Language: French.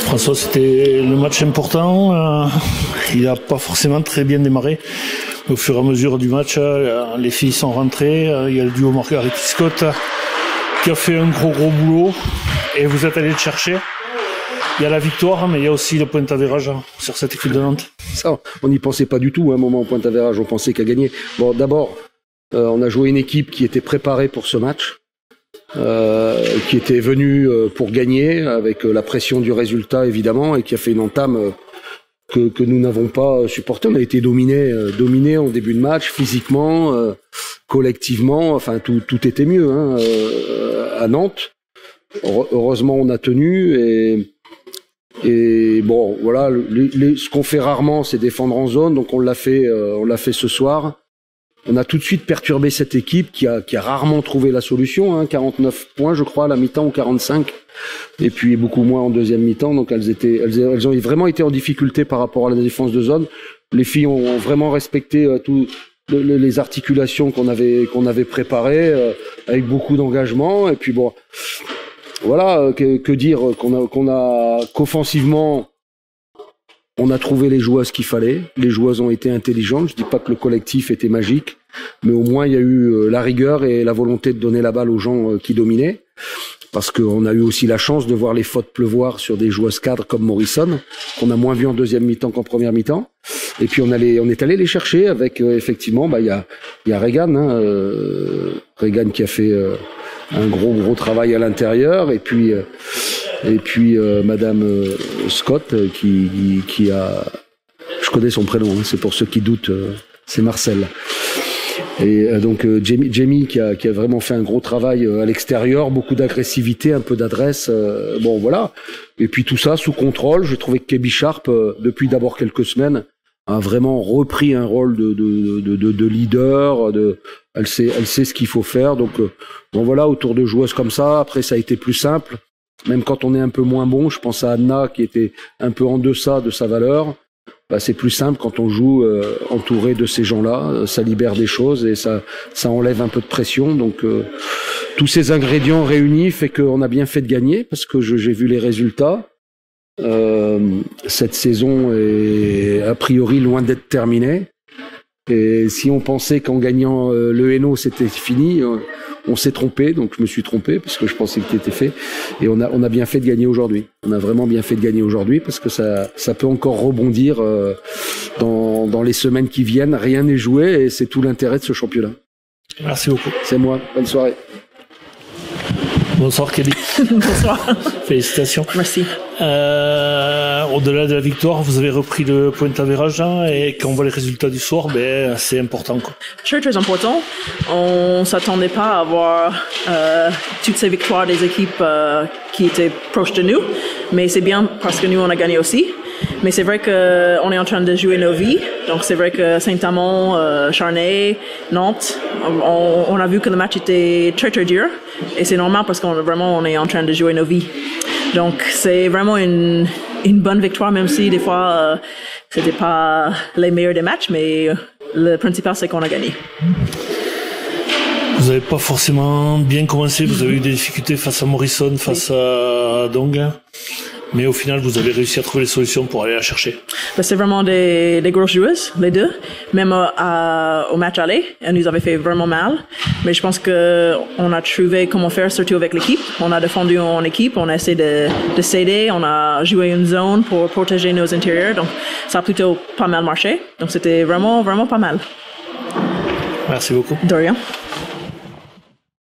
François, c'était le match important. Il n'a pas forcément très bien démarré. Au fur et à mesure du match, les filles sont rentrées. Il y a le duo Margaret-Scott qui a fait un gros boulot. Et vous êtes allé le chercher. Il y a la victoire, mais il y a aussi le point d'avérage sur cette équipe de Nantes. Ça, on n'y pensait pas du tout, un moment au point d'avérage. On pensait qu'à gagner. Bon, d'abord, on a joué une équipe qui était préparée pour ce match. Qui était venu pour gagner avec la pression du résultat évidemment et qui a fait une entame que nous n'avons pas supporté. On a été dominé en début de match physiquement, collectivement, enfin tout était mieux à Nantes. Heureusement on a tenu et bon voilà ce qu'on fait rarement c'est défendre en zone, donc on l'a fait ce soir. On a tout de suite perturbé cette équipe qui a rarement trouvé la solution, 49 points je crois à la mi-temps ou 45, et puis beaucoup moins en deuxième mi-temps, donc elles ont vraiment été en difficulté par rapport à la défense de zone. Les filles ont vraiment respecté tout les articulations qu'on avait préparées avec beaucoup d'engagement, et puis bon voilà, que dire qu'offensivement on a trouvé les joueuses qu'il fallait. Les joueuses ont été intelligentes. Je dis pas que le collectif était magique, mais au moins il y a eu la rigueur et la volonté de donner la balle aux gens qui dominaient. Parce qu'on a eu aussi la chance de voir les fautes pleuvoir sur des joueuses cadres comme Morrison, qu'on a moins vu en deuxième mi-temps qu'en première mi-temps. Et puis on est allé les chercher avec effectivement, il y a Regan, Regan qui a fait un gros travail à l'intérieur, et puis Madame Scott qui a, je connais son prénom, c'est pour ceux qui doutent, c'est Marcel. Et donc Jamie qui a vraiment fait un gros travail à l'extérieur, beaucoup d'agressivité, un peu d'adresse, bon voilà. Et puis tout ça sous contrôle. Je trouvais que Kebi Sharp, depuis d'abord quelques semaines, a vraiment repris un rôle de leader. Elle sait ce qu'il faut faire. Donc bon voilà, autour de joueuses comme ça. Après ça a été plus simple. Même quand on est un peu moins bon, je pense à Anna qui était un peu en deçà de sa valeur. C'est plus simple quand on joue entouré de ces gens-là. Ça libère des choses et ça enlève un peu de pression. Donc tous ces ingrédients réunis fait qu'on a bien fait de gagner, parce que j'ai vu les résultats. Cette saison est a priori loin d'être terminée. Et si on pensait qu'en gagnant le Hainaut c'était fini, on s'est trompé. Donc je me suis trompé parce que je pensais que c'était fait. Et on a bien fait de gagner aujourd'hui. On a vraiment bien fait de gagner aujourd'hui, parce que ça peut encore rebondir dans les semaines qui viennent. Rien n'est joué et c'est tout l'intérêt de ce championnat. Merci beaucoup. C'est moi. Bonne soirée. Bonsoir Kelly. Bonsoir. Félicitations. Merci. Au-delà de la victoire, vous avez repris le point d'avérage et quand on voit les résultats du soir, c'est important, quoi. Très important. On s'attendait pas à avoir toutes ces victoires des équipes qui étaient proches de nous, mais c'est bien parce que nous on a gagné aussi. Mais c'est vrai que on est en train de jouer nos vies. Donc c'est vrai que Saint-Amand, Charnay, Nantes, on a vu que le match était très dur. Et c'est normal parce qu'on est en train de jouer nos vies. Donc c'est vraiment une bonne victoire, même si des fois c'était pas les meilleurs des matchs, mais le principal c'est qu'on a gagné. Vous n'avez pas forcément bien commencé, vous avez eu des difficultés face à Morrison, face à Dong. Mais au final, vous avez réussi à trouver les solutions pour aller la chercher. C'est vraiment des grosses joueuses, les deux. Même au match aller, elles nous avaient fait vraiment mal. Mais je pense qu'on a trouvé comment faire, surtout avec l'équipe. On a défendu en équipe, on a essayé de s'aider, on a joué une zone pour protéger nos intérieurs. Donc ça a plutôt pas mal marché. Donc c'était vraiment pas mal. Merci beaucoup. De rien.